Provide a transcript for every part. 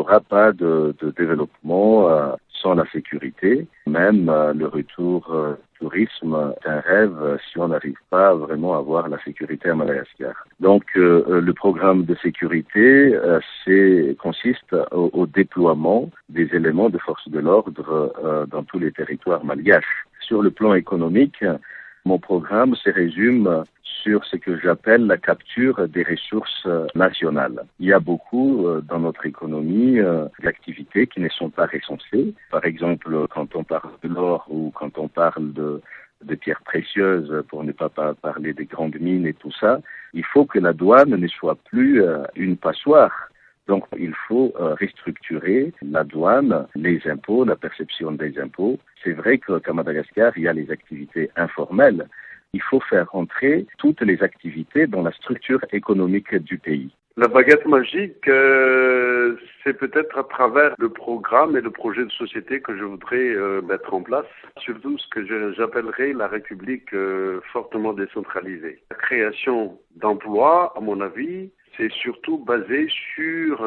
aura pas de développement sans la sécurité. Même le retour du tourisme est un rêve si on n'arrive pas vraiment à avoir la sécurité à Madagascar. Donc le programme de sécurité consiste au déploiement des éléments de force de l'ordre dans tous les territoires malgaches. Sur le plan économique, mon programme se résume sur ce que j'appelle la capture des ressources nationales. Il y a beaucoup dans notre économie d'activités qui ne sont pas recensées. Par exemple, quand on parle de l'or ou quand on parle de pierres précieuses, pour ne pas parler des grandes mines et tout ça, il faut que la douane ne soit plus une passoire. Donc, il faut restructurer la douane, les impôts, la perception des impôts. C'est vrai qu'à Madagascar, il y a les activités informelles. Il faut faire entrer toutes les activités dans la structure économique du pays. La baguette magique, c'est peut-être à travers le programme et le projet de société que je voudrais mettre en place, surtout ce que j'appellerais la République fortement décentralisée. La création d'emplois, à mon avis, c'est surtout basé sur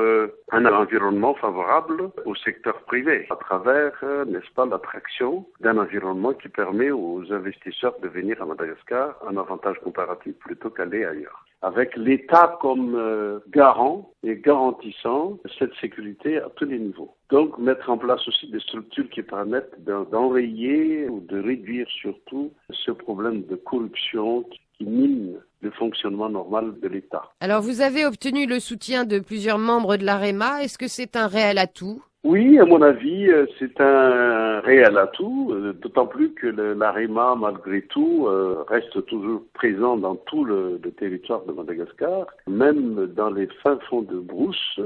un environnement favorable au secteur privé, à travers, n'est-ce pas, l'attraction d'un environnement qui permet aux investisseurs de venir à Madagascar un avantage comparatif plutôt qu'aller ailleurs. Avec l'État comme garant et garantissant cette sécurité à tous les niveaux. Donc, mettre en place aussi des structures qui permettent d'enrayer ou de réduire surtout ce problème de corruption qui mine le fonctionnement normal de l'État. Alors, vous avez obtenu le soutien de plusieurs membres de l'AREMA. Est-ce que c'est un réel atout ? Oui, à mon avis, c'est un réel atout, d'autant plus que l'AREMA, malgré tout, reste toujours présent dans tout le territoire de Madagascar, même dans les fins fonds de brousse.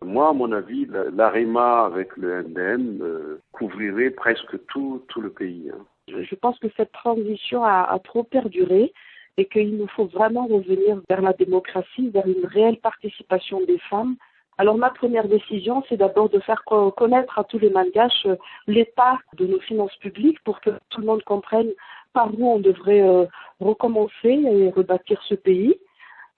Moi, à mon avis, l'AREMA avec le NDN couvrirait presque tout le pays. Je pense que cette transition a trop perduré et qu'il nous faut vraiment revenir vers la démocratie, vers une réelle participation des femmes. Alors ma première décision, c'est d'abord de faire connaître à tous les Malgaches l'état de nos finances publiques pour que tout le monde comprenne par où on devrait recommencer et rebâtir ce pays.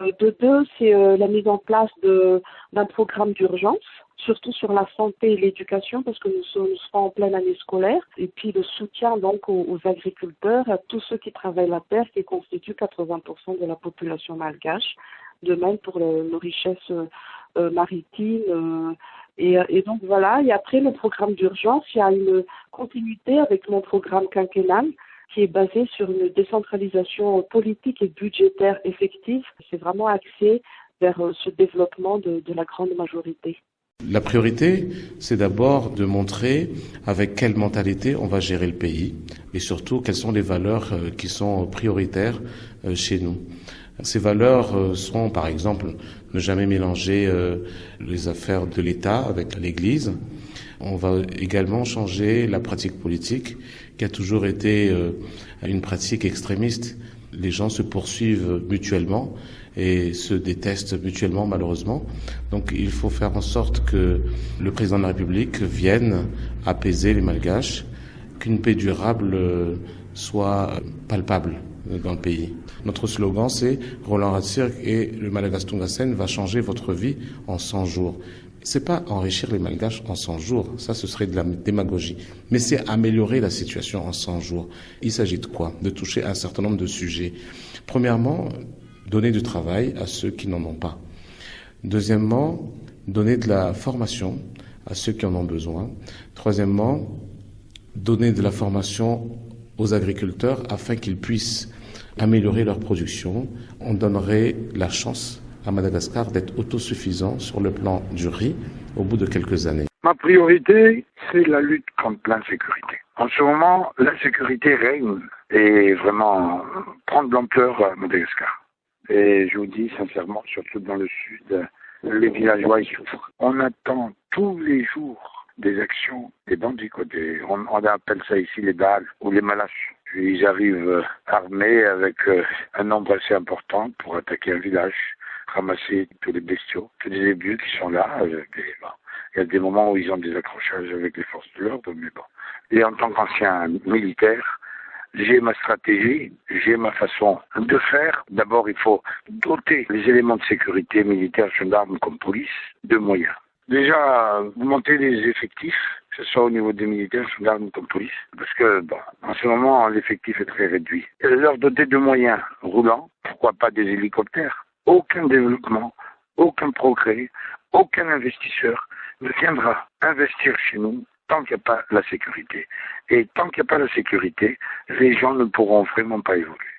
De deux, c'est la mise en place d'un programme d'urgence, surtout sur la santé et l'éducation, parce que nous serons en pleine année scolaire. Et puis le soutien donc aux agriculteurs, à tous ceux qui travaillent la terre, qui constituent 80% de la population malgache. De même pour nos richesses maritimes. Et donc voilà, et après le programme d'urgence, il y a une continuité avec mon programme quinquennal qui est basé sur une décentralisation politique et budgétaire effective. C'est vraiment axé vers ce développement de la grande majorité. La priorité, c'est d'abord de montrer avec quelle mentalité on va gérer le pays et surtout quelles sont les valeurs qui sont prioritaires chez nous. Ces valeurs seront, par exemple, ne jamais mélanger les affaires de l'État avec l'Église. On va également changer la pratique politique, qui a toujours été une pratique extrémiste. Les gens se poursuivent mutuellement et se détestent mutuellement, malheureusement. Donc il faut faire en sorte que le président de la République vienne apaiser les Malgaches, qu'une paix durable soit palpable dans le pays. Notre slogan, c'est Roland Ratsirk et le Malagastungasen va changer votre vie en 100 jours. C'est pas enrichir les Malgaches en 100 jours, ça ce serait de la démagogie, mais c'est améliorer la situation en 100 jours. Il s'agit de quoi ? De toucher un certain nombre de sujets. Premièrement, donner du travail à ceux qui n'en ont pas. Deuxièmement, donner de la formation à ceux qui en ont besoin. Troisièmement, donner de la formation aux agriculteurs afin qu'ils puissent améliorer leur production. On donnerait la chance à Madagascar d'être autosuffisant sur le plan du riz au bout de quelques années. Ma priorité, c'est la lutte contre l'insécurité. En ce moment, l'insécurité règne et vraiment prend de l'ampleur à Madagascar. Et je vous dis sincèrement, surtout dans le sud, les villageois, ils souffrent. On attend tous les jours des actions des bandits, quoi. On appelle ça ici les Daal ou les Malaches. Ils arrivent armés avec un nombre assez important pour attaquer un village, ramasser tous les bestiaux, tous les ébus qui sont là. Il y a des moments où ils ont des accrochages avec les forces de l'ordre, mais bon. Et en tant qu'ancien militaire, j'ai ma stratégie, j'ai ma façon de faire. D'abord, il faut doter les éléments de sécurité militaire, gendarmes comme police de moyens. Déjà, augmenter les effectifs, que ce soit au niveau des militaires, gendarmes comme police, parce que, bon, en ce moment, l'effectif est très réduit. Et leur doter de moyens roulants, pourquoi pas des hélicoptères. Aucun développement, aucun progrès, aucun investisseur ne viendra investir chez nous tant qu'il n'y a pas la sécurité. Et tant qu'il n'y a pas la sécurité, les gens ne pourront vraiment pas évoluer.